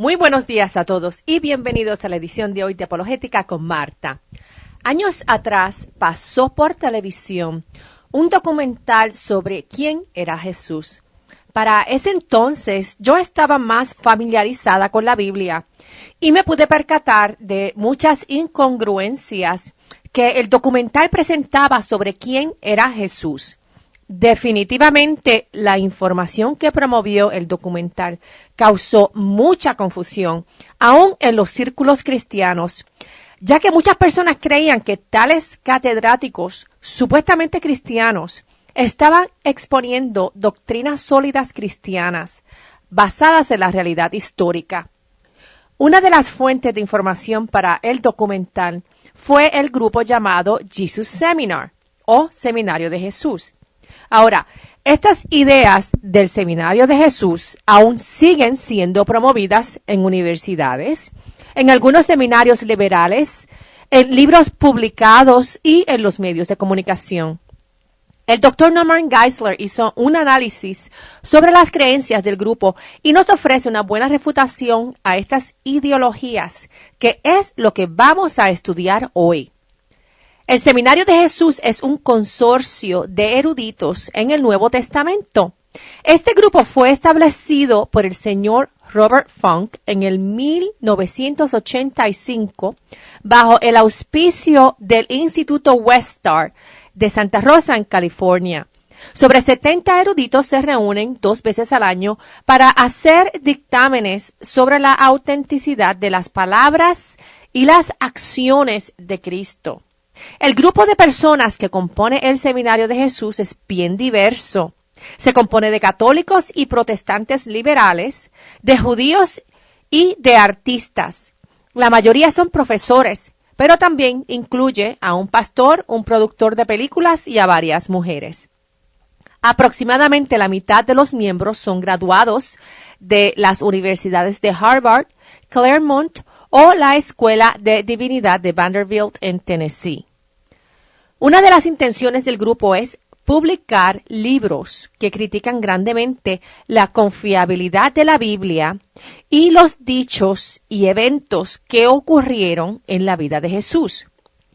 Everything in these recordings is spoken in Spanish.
Muy buenos días a todos y bienvenidos a la edición de hoy de Apologética con Marta. Años atrás pasó por televisión un documental sobre quién era Jesús. Para ese entonces yo estaba más familiarizada con la Biblia y me pude percatar de muchas incongruencias que el documental presentaba sobre quién era Jesús. Definitivamente la información que promovió el documental causó mucha confusión, aún en los círculos cristianos, ya que muchas personas creían que tales catedráticos supuestamente cristianos estaban exponiendo doctrinas sólidas cristianas basadas en la realidad histórica. Una de las fuentes de información para el documental fue el grupo llamado Jesus Seminar o Seminario de Jesús. Ahora, estas ideas del Seminario de Jesús aún siguen siendo promovidas en universidades, en algunos seminarios liberales, en libros publicados y en los medios de comunicación. El Dr. Norman Geisler hizo un análisis sobre las creencias del grupo y nos ofrece una buena refutación a estas ideologías, que es lo que vamos a estudiar hoy. El Seminario de Jesús es un consorcio de eruditos en el Nuevo Testamento. Este grupo fue establecido por el señor Robert Funk en el 1985 bajo el auspicio del Instituto Westar de Santa Rosa, en California. Sobre 70 eruditos se reúnen 2 veces al año para hacer dictámenes sobre la autenticidad de las palabras y las acciones de Cristo. El grupo de personas que compone el Seminario de Jesús es bien diverso. Se compone de católicos y protestantes liberales, de judíos y de artistas. La mayoría son profesores, pero también incluye a un pastor, un productor de películas y a varias mujeres. Aproximadamente la mitad de los miembros son graduados de las universidades de Harvard, Claremont o la Escuela de Divinidad de Vanderbilt en Tennessee. Una de las intenciones del grupo es publicar libros que critican grandemente la confiabilidad de la Biblia y los dichos y eventos que ocurrieron en la vida de Jesús.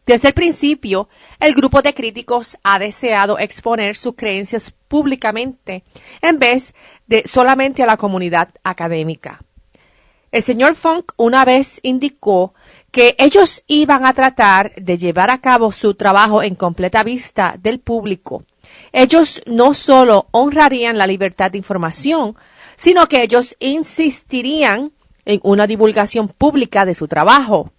Desde el principio, el grupo de críticos ha deseado exponer sus creencias públicamente en vez de solamente a la comunidad académica. El señor Funk una vez indicó que ellos iban a tratar de llevar a cabo su trabajo en completa vista del público. Ellos no solo honrarían la libertad de información, sino que ellos insistirían en una divulgación pública de su trabajo.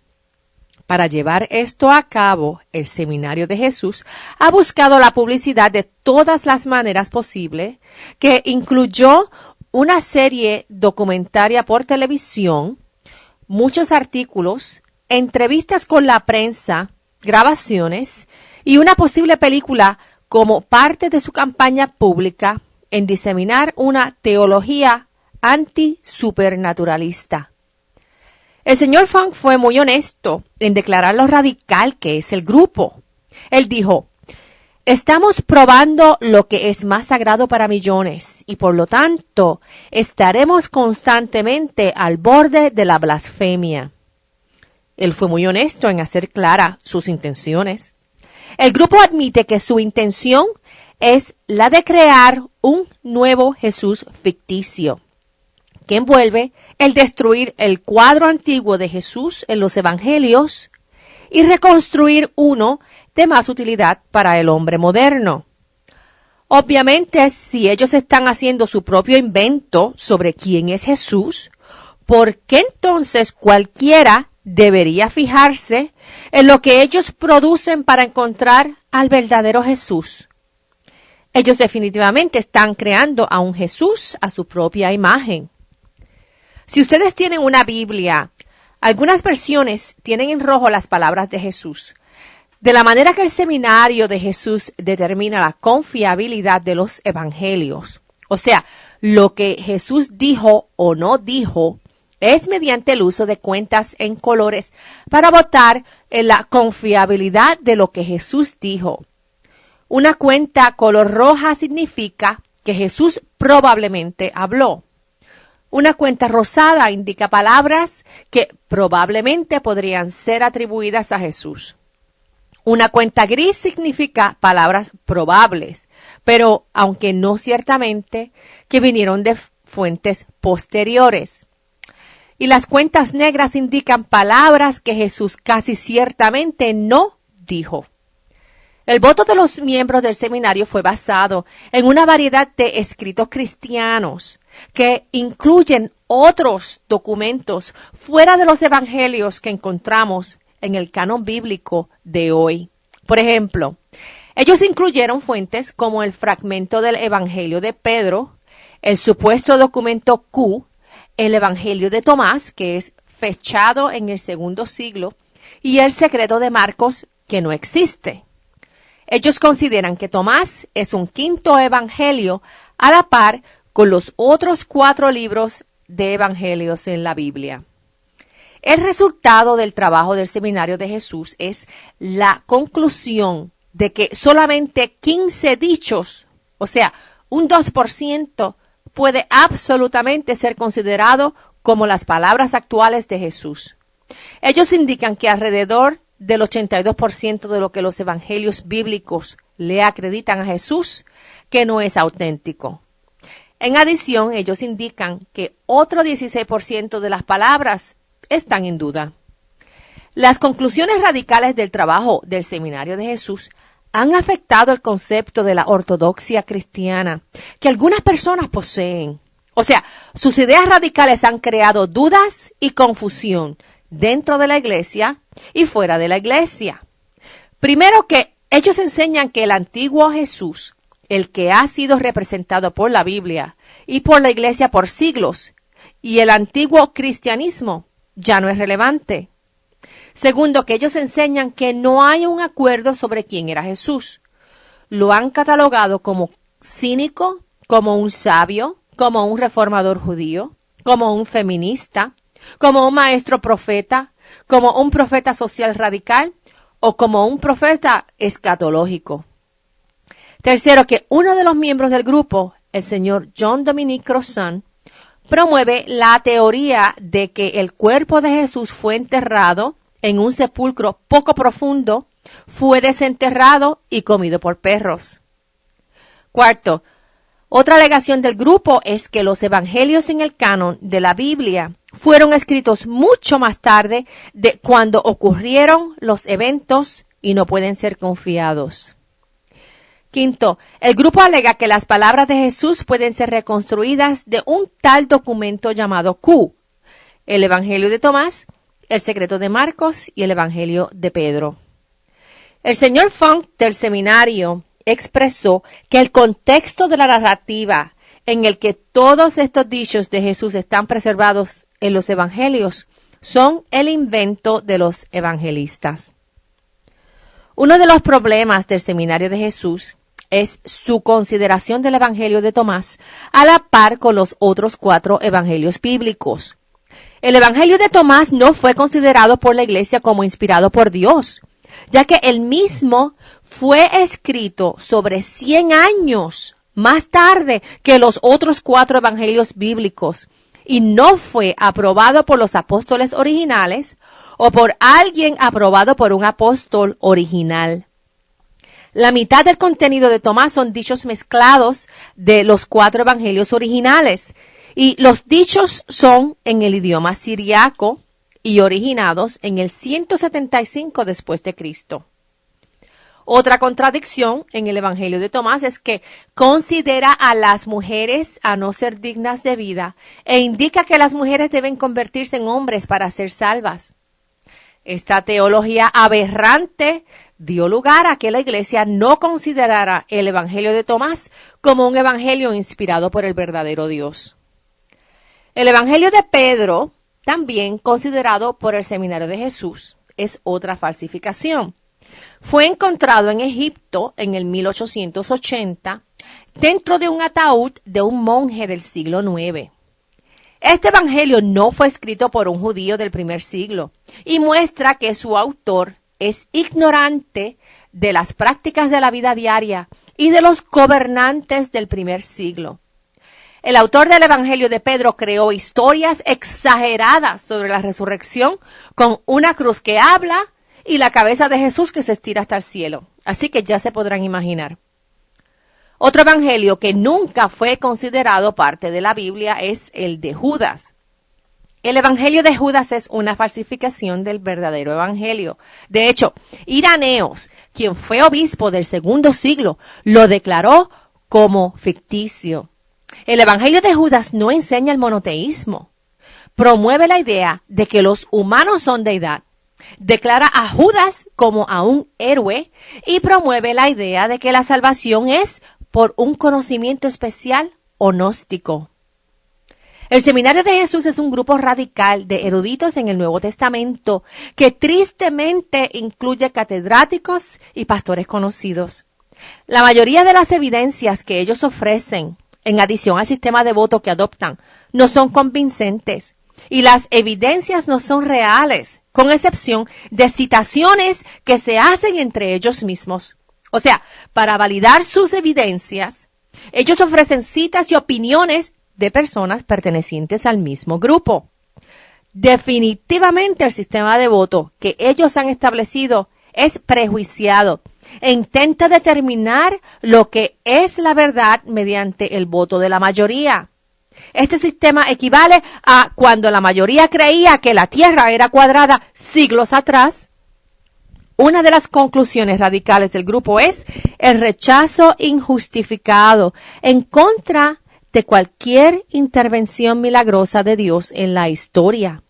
Para llevar esto a cabo, el Seminario de Jesús ha buscado la publicidad de todas las maneras posibles, que incluyó una serie documentaria por televisión, muchos artículos, entrevistas con la prensa, grabaciones y una posible película como parte de su campaña pública en diseminar una teología anti-supernaturalista. El señor Funk fue muy honesto en declarar lo radical que es el grupo. Él dijo: estamos probando lo que es más sagrado para millones y por lo tanto estaremos constantemente al borde de la blasfemia. Él fue muy honesto en hacer claras sus intenciones. El grupo admite que su intención es la de crear un nuevo Jesús ficticio, que envuelve el destruir el cuadro antiguo de Jesús en los evangelios y reconstruir uno de más utilidad para el hombre moderno. Obviamente, si ellos están haciendo su propio invento sobre quién es Jesús, ¿por qué entonces cualquiera debería fijarse en lo que ellos producen para encontrar al verdadero Jesús? Ellos definitivamente están creando a un Jesús a su propia imagen. Si ustedes tienen una Biblia, algunas versiones tienen en rojo las palabras de Jesús. De la manera que el Seminario de Jesús determina la confiabilidad de los evangelios, o sea, lo que Jesús dijo o no dijo, es mediante el uso de cuentas en colores para votar en la confiabilidad de lo que Jesús dijo. Una cuenta color roja significa que Jesús probablemente habló. Una cuenta rosada indica palabras que probablemente podrían ser atribuidas a Jesús. Una cuenta gris significa palabras probables, pero aunque no ciertamente, que vinieron de fuentes posteriores. Y las cuentas negras indican palabras que Jesús casi ciertamente no dijo. El voto de los miembros del seminario fue basado en una variedad de escritos cristianos que incluyen otros documentos fuera de los evangelios que encontramos en el canon bíblico de hoy. Por ejemplo, ellos incluyeron fuentes como el fragmento del Evangelio de Pedro, el supuesto documento Q, el Evangelio de Tomás, que es fechado en el segundo siglo, y el secreto de Marcos, que no existe. Ellos consideran que Tomás es un quinto evangelio a la par con los otros 4 libros de evangelios en la Biblia. El resultado del trabajo del Seminario de Jesús es la conclusión de que solamente 15 dichos, o sea, un 2%, puede absolutamente ser considerado como las palabras actuales de Jesús. Ellos indican que alrededor del 82% de lo que los evangelios bíblicos le acreditan a Jesús, que no es auténtico. En adición, ellos indican que otro 16% de las palabras están en duda. Las conclusiones radicales del trabajo del Seminario de Jesús han afectado el concepto de la ortodoxia cristiana que algunas personas poseen. O sea, sus ideas radicales han creado dudas y confusión dentro de la iglesia y fuera de la iglesia. Primero, que ellos enseñan que el antiguo Jesús, el que ha sido representado por la Biblia y por la iglesia por siglos, y el antiguo cristianismo ya no es relevante. Segundo, que ellos enseñan que no hay un acuerdo sobre quién era Jesús. Lo han catalogado como cínico, como un sabio, como un reformador judío, como un feminista, como un maestro profeta, como un profeta social radical o como un profeta escatológico. Tercero, que uno de los miembros del grupo, el señor John Dominic Crossan, promueve la teoría de que el cuerpo de Jesús fue enterrado en un sepulcro poco profundo, fue desenterrado y comido por perros. Cuarto, otra alegación del grupo es que los evangelios en el canon de la Biblia fueron escritos mucho más tarde de cuando ocurrieron los eventos y no pueden ser confiados. Quinto, el grupo alega que las palabras de Jesús pueden ser reconstruidas de un tal documento llamado Q, el Evangelio de Tomás, el secreto de Marcos y el Evangelio de Pedro. El señor Funk del seminario expresó que el contexto de la narrativa en el que todos estos dichos de Jesús están preservados en los evangelios son el invento de los evangelistas. Uno de los problemas del Seminario de Jesús es su consideración del Evangelio de Tomás a la par con los otros 4 evangelios bíblicos. El Evangelio de Tomás no fue considerado por la Iglesia como inspirado por Dios, ya que el mismo fue escrito sobre 100 años más tarde que los otros 4 evangelios bíblicos y no fue aprobado por los apóstoles originales o por alguien aprobado por un apóstol original. La mitad del contenido de Tomás son dichos mezclados de los 4 evangelios originales y los dichos son en el idioma siriaco y originados en el 175 después de Cristo. Otra contradicción en el Evangelio de Tomás es que considera a las mujeres a no ser dignas de vida e indica que las mujeres deben convertirse en hombres para ser salvas. Esta teología aberrante dio lugar a que la Iglesia no considerara el Evangelio de Tomás como un evangelio inspirado por el verdadero Dios. El Evangelio de Pedro, también considerado por el Seminario de Jesús, es otra falsificación. Fue encontrado en Egipto en el 1880 dentro de un ataúd de un monje del siglo IX. Este evangelio no fue escrito por un judío del primer siglo y muestra que su autor es ignorante de las prácticas de la vida diaria y de los gobernantes del primer siglo. El autor del Evangelio de Pedro creó historias exageradas sobre la resurrección con una cruz que habla y la cabeza de Jesús que se estira hasta el cielo. Así que ya se podrán imaginar. Otro evangelio que nunca fue considerado parte de la Biblia es el de Judas. El evangelio de Judas es una falsificación del verdadero evangelio. De hecho, Irenaeus, quien fue obispo del segundo siglo, lo declaró como ficticio. El evangelio de Judas no enseña el monoteísmo. Promueve la idea de que los humanos son deidad. Declara a Judas como a un héroe y promueve la idea de que la salvación es por un conocimiento especial o gnóstico. El Seminario de Jesús es un grupo radical de eruditos en el Nuevo Testamento que tristemente incluye catedráticos y pastores conocidos. La mayoría de las evidencias que ellos ofrecen, en adición al sistema de voto que adoptan, no son convincentes y las evidencias no son reales, con excepción de citaciones que se hacen entre ellos mismos. O sea, para validar sus evidencias, ellos ofrecen citas y opiniones de personas pertenecientes al mismo grupo. Definitivamente el sistema de voto que ellos han establecido es prejuiciado e intenta determinar lo que es la verdad mediante el voto de la mayoría. Este sistema equivale a cuando la mayoría creía que la Tierra era cuadrada siglos atrás. Una de las conclusiones radicales del grupo es el rechazo injustificado en contra de cualquier intervención milagrosa de Dios en la historia.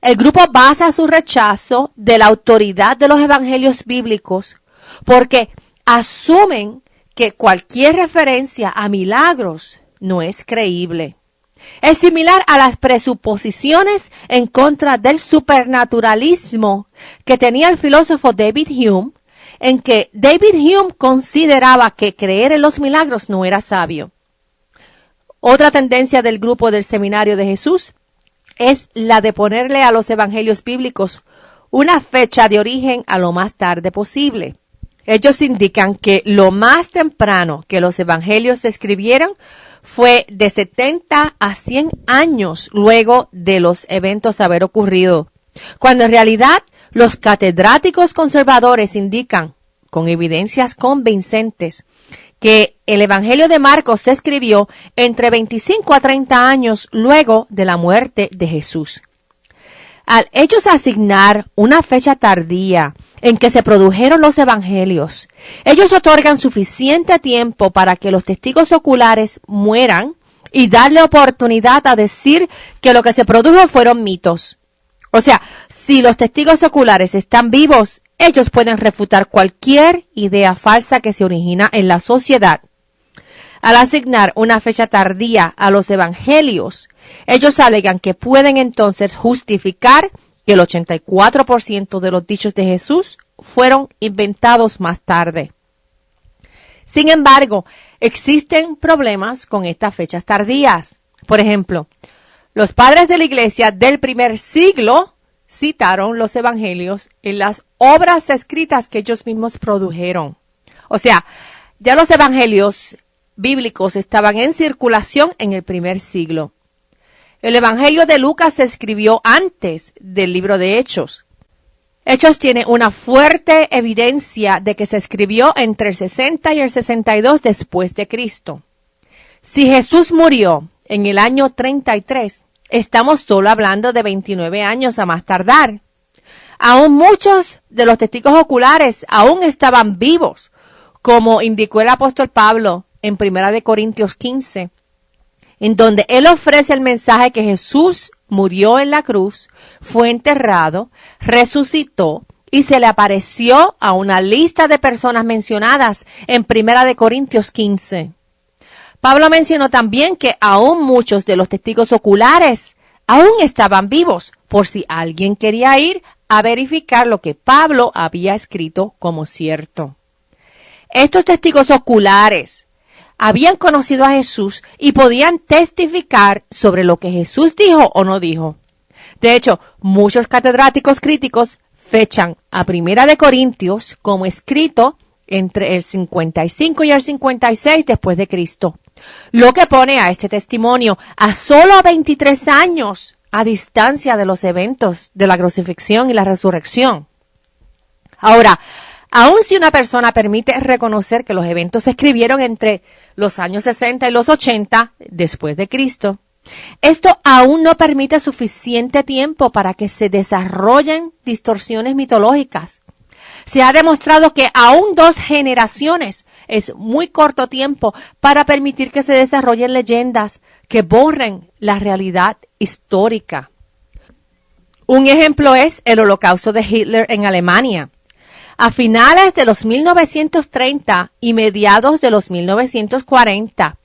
El grupo basa su rechazo de la autoridad de los evangelios bíblicos porque asumen que cualquier referencia a milagros no es creíble. Es similar a las presuposiciones en contra del supernaturalismo que tenía el filósofo David Hume, en que David Hume consideraba que creer en los milagros no era sabio. Otra tendencia del grupo del Seminario de Jesús es la de ponerle a los evangelios bíblicos una fecha de origen a lo más tarde posible. Ellos indican que lo más temprano que los evangelios se escribieron fue de 70 a 100 años luego de los eventos haber ocurrido, cuando en realidad los catedráticos conservadores indican, con evidencias convincentes, que el Evangelio de Marcos se escribió entre 25 a 30 años luego de la muerte de Jesús. Al ellos asignar una fecha tardía en que se produjeron los evangelios, ellos otorgan suficiente tiempo para que los testigos oculares mueran y darle oportunidad a decir que lo que se produjo fueron mitos. O sea, si los testigos oculares están vivos, ellos pueden refutar cualquier idea falsa que se origina en la sociedad. Al asignar una fecha tardía a los evangelios, ellos alegan que pueden entonces justificar que el 84% de los dichos de Jesús fueron inventados más tarde. Sin embargo, existen problemas con estas fechas tardías. Por ejemplo, los padres de la iglesia del primer siglo citaron los evangelios en las obras escritas que ellos mismos produjeron. O sea, ya los evangelios bíblicos estaban en circulación en el primer siglo. El evangelio de Lucas se escribió antes del libro de Hechos. Hechos tiene una fuerte evidencia de que se escribió entre el 60 y el 62 después de Cristo. Si Jesús murió en el año 33, estamos solo hablando de 29 años a más tardar. Aún muchos de los testigos oculares aún estaban vivos, como indicó el apóstol Pablo en 1 Corintios 15, en donde él ofrece el mensaje que Jesús murió en la cruz, fue enterrado, resucitó y se le apareció a una lista de personas mencionadas en 1 Corintios 15. Pablo mencionó también que aún muchos de los testigos oculares aún estaban vivos, por si alguien quería ir a verificar lo que Pablo había escrito como cierto. Estos testigos oculares habían conocido a Jesús y podían testificar sobre lo que Jesús dijo o no dijo. De hecho, muchos catedráticos críticos fechan a 1 Corintios como escrito entre el 55 y el 56 después de Cristo, lo que pone a este testimonio a solo 23 años a distancia de los eventos de la crucifixión y la resurrección. Ahora, aun si una persona permite reconocer que los eventos se escribieron entre los años 60 y los 80 después de Cristo, esto aún no permite suficiente tiempo para que se desarrollen distorsiones mitológicas. Se ha demostrado que aún 2 generaciones es muy corto tiempo para permitir que se desarrollen leyendas que borren la realidad histórica. Un ejemplo es el Holocausto de Hitler en Alemania. A finales de los 1930 y mediados de los 1940,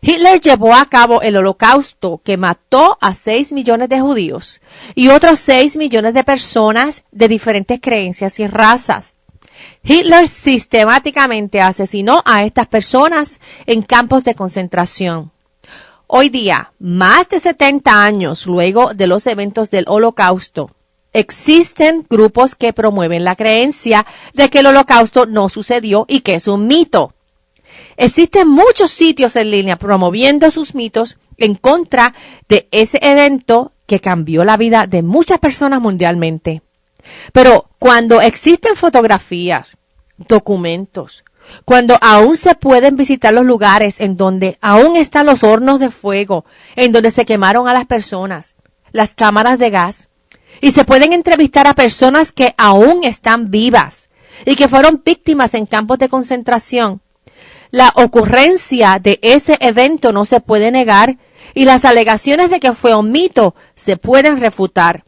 Hitler llevó a cabo el Holocausto que mató a 6 millones de judíos y otros 6 millones de personas de diferentes creencias y razas. Hitler sistemáticamente asesinó a estas personas en campos de concentración. Hoy día, más de 70 años luego de los eventos del Holocausto, existen grupos que promueven la creencia de que el Holocausto no sucedió y que es un mito. Existen muchos sitios en línea promoviendo sus mitos en contra de ese evento que cambió la vida de muchas personas mundialmente. Pero cuando existen fotografías, documentos, cuando aún se pueden visitar los lugares en donde aún están los hornos de fuego, en donde se quemaron a las personas, las cámaras de gas, y se pueden entrevistar a personas que aún están vivas y que fueron víctimas en campos de concentración, la ocurrencia de ese evento no se puede negar y las alegaciones de que fue un mito se pueden refutar.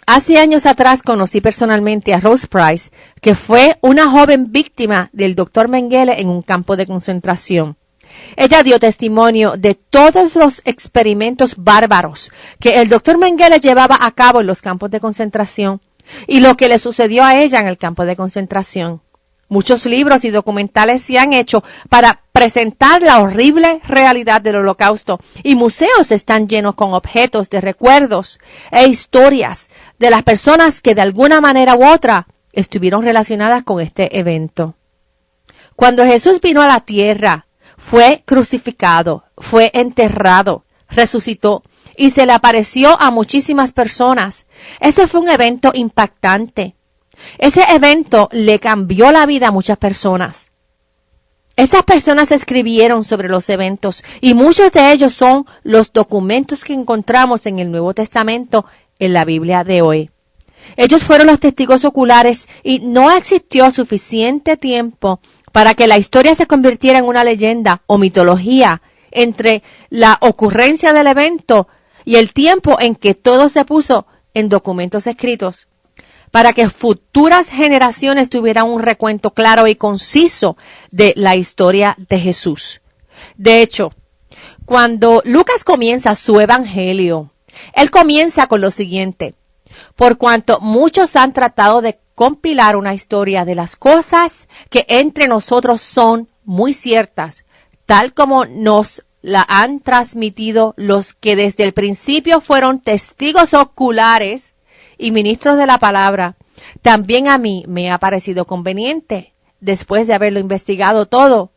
Hace años atrás conocí personalmente a Rose Price, que fue una joven víctima del Dr. Mengele en un campo de concentración. Ella dio testimonio de todos los experimentos bárbaros que el Dr. Mengele llevaba a cabo en los campos de concentración y lo que le sucedió a ella en el campo de concentración. Muchos libros y documentales se han hecho para presentar la horrible realidad del Holocausto y museos están llenos con objetos de recuerdos e historias de las personas que de alguna manera u otra estuvieron relacionadas con este evento. Cuando Jesús vino a la tierra, fue crucificado, fue enterrado, resucitó y se le apareció a muchísimas personas. Ese fue un evento impactante. Ese evento le cambió la vida a muchas personas. Esas personas escribieron sobre los eventos y muchos de ellos son los documentos que encontramos en el Nuevo Testamento en la Biblia de hoy. Ellos fueron los testigos oculares y no existió suficiente tiempo para que la historia se convirtiera en una leyenda o mitología entre la ocurrencia del evento y el tiempo en que todo se puso en documentos escritos, para que futuras generaciones tuvieran un recuento claro y conciso de la historia de Jesús. De hecho, cuando Lucas comienza su evangelio, él comienza con lo siguiente: por cuanto muchos han tratado de compilar una historia de las cosas que entre nosotros son muy ciertas, tal como nos la han transmitido los que desde el principio fueron testigos oculares y ministros de la palabra, también a mí me ha parecido conveniente, después de haberlo investigado todo,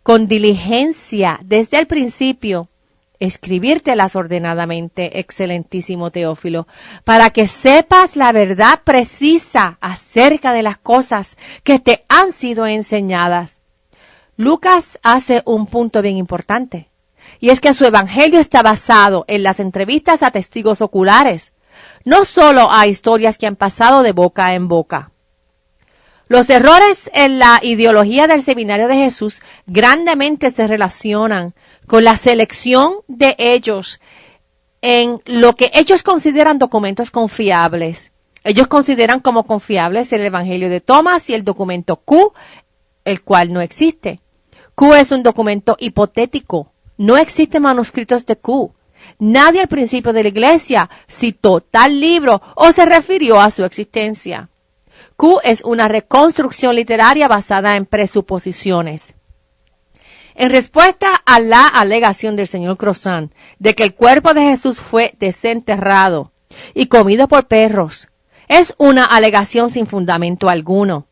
con diligencia desde el principio, escribírtelas ordenadamente, excelentísimo Teófilo, para que sepas la verdad precisa acerca de las cosas que te han sido enseñadas. Lucas hace un punto bien importante, y es que su evangelio está basado en las entrevistas a testigos oculares, no solo a historias que han pasado de boca en boca. Los errores en la ideología del Seminario de Jesús grandemente se relacionan con la selección de ellos en lo que ellos consideran documentos confiables. Ellos consideran como confiables el Evangelio de Tomás y el documento Q, el cual no existe. Q es un documento hipotético. No existen manuscritos de Q. Nadie al principio de la iglesia citó tal libro o se refirió a su existencia. Q es una reconstrucción literaria basada en presuposiciones. En respuesta a la alegación del señor Crozan de que el cuerpo de Jesús fue desenterrado y comido por perros, es una alegación sin fundamento alguno.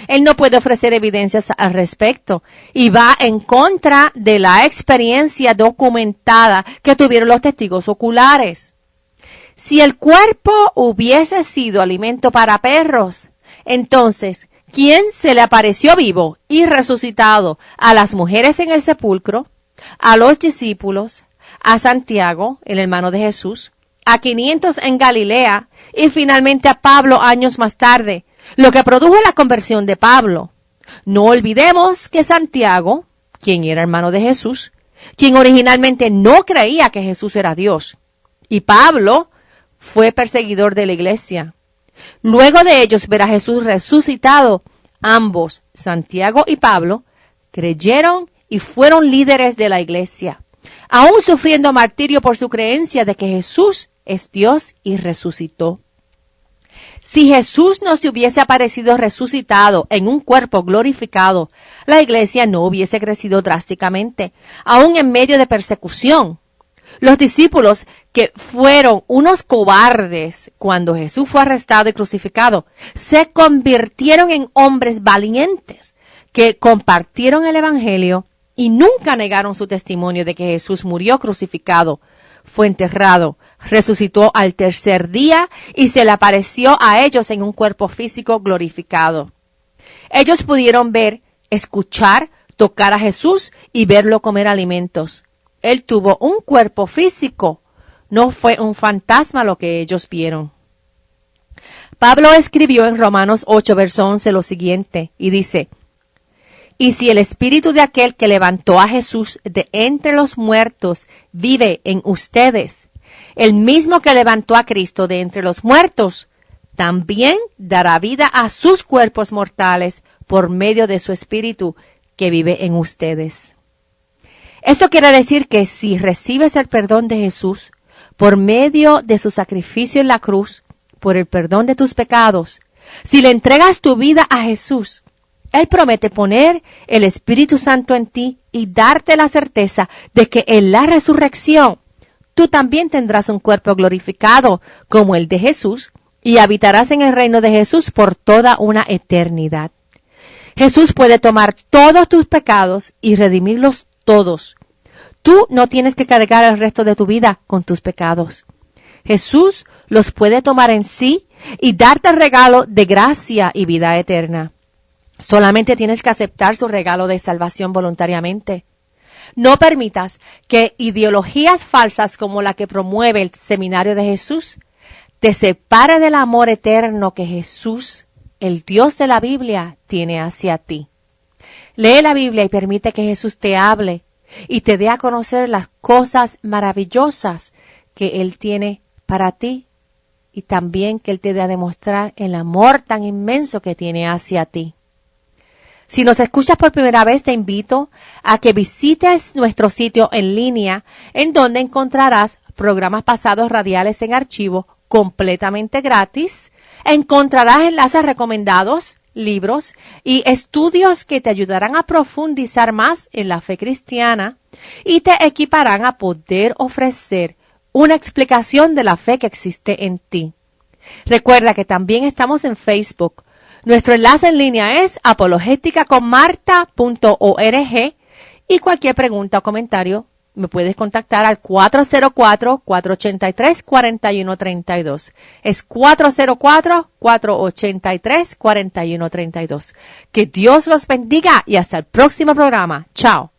Él no puede ofrecer evidencias al respecto y va en contra de la experiencia documentada que tuvieron los testigos oculares. Si el cuerpo hubiese sido alimento para perros, entonces, ¿quién se le apareció vivo y resucitado a las mujeres en el sepulcro, a los discípulos, a Santiago, el hermano de Jesús, a 500 en Galilea y finalmente a Pablo años más tarde, lo que produjo la conversión de Pablo? No olvidemos que Santiago, quien era hermano de Jesús, quien originalmente no creía que Jesús era Dios, y Pablo fue perseguidor de la iglesia. Luego de ellos ver a Jesús resucitado, ambos, Santiago y Pablo, creyeron y fueron líderes de la iglesia, aún sufriendo martirio por su creencia de que Jesús es Dios y resucitó. Si Jesús no se hubiese aparecido resucitado en un cuerpo glorificado, la iglesia no hubiese crecido drásticamente, aún en medio de persecución. Los discípulos, que fueron unos cobardes cuando Jesús fue arrestado y crucificado, se convirtieron en hombres valientes que compartieron el evangelio y nunca negaron su testimonio de que Jesús murió crucificado, fue enterrado, resucitó al tercer día y se le apareció a ellos en un cuerpo físico glorificado. Ellos pudieron ver, escuchar, tocar a Jesús y verlo comer alimentos. Él tuvo un cuerpo físico, no fue un fantasma lo que ellos vieron. Pablo escribió en Romanos 8, verso 11 lo siguiente, y dice: y si el espíritu de aquel que levantó a Jesús de entre los muertos vive en ustedes, el mismo que levantó a Cristo de entre los muertos, también dará vida a sus cuerpos mortales por medio de su espíritu que vive en ustedes. Esto quiere decir que si recibes el perdón de Jesús por medio de su sacrificio en la cruz, por el perdón de tus pecados, si le entregas tu vida a Jesús, Él promete poner el Espíritu Santo en ti y darte la certeza de que en la resurrección tú también tendrás un cuerpo glorificado como el de Jesús y habitarás en el reino de Jesús por toda una eternidad. Jesús puede tomar todos tus pecados y redimirlos todos. Tú no tienes que cargar el resto de tu vida con tus pecados. Jesús los puede tomar en sí y darte el regalo de gracia y vida eterna. Solamente tienes que aceptar su regalo de salvación voluntariamente. No permitas que ideologías falsas como la que promueve el Seminario de Jesús te separe del amor eterno que Jesús, el Dios de la Biblia, tiene hacia ti. Lee la Biblia y permite que Jesús te hable y te dé a conocer las cosas maravillosas que Él tiene para ti y también que Él te dé a demostrar el amor tan inmenso que tiene hacia ti. Si nos escuchas por primera vez, te invito a que visites nuestro sitio en línea, en donde encontrarás programas pasados radiales en archivo completamente gratis. Encontrarás enlaces recomendados, libros y estudios que te ayudarán a profundizar más en la fe cristiana y te equiparán a poder ofrecer una explicación de la fe que existe en ti. Recuerda que también estamos en Facebook. Nuestro enlace en línea es apologeticaconmarta.org y cualquier pregunta o comentario me puedes contactar al 404-483-4132. Es 404-483-4132. Que Dios los bendiga y hasta el próximo programa. Chao.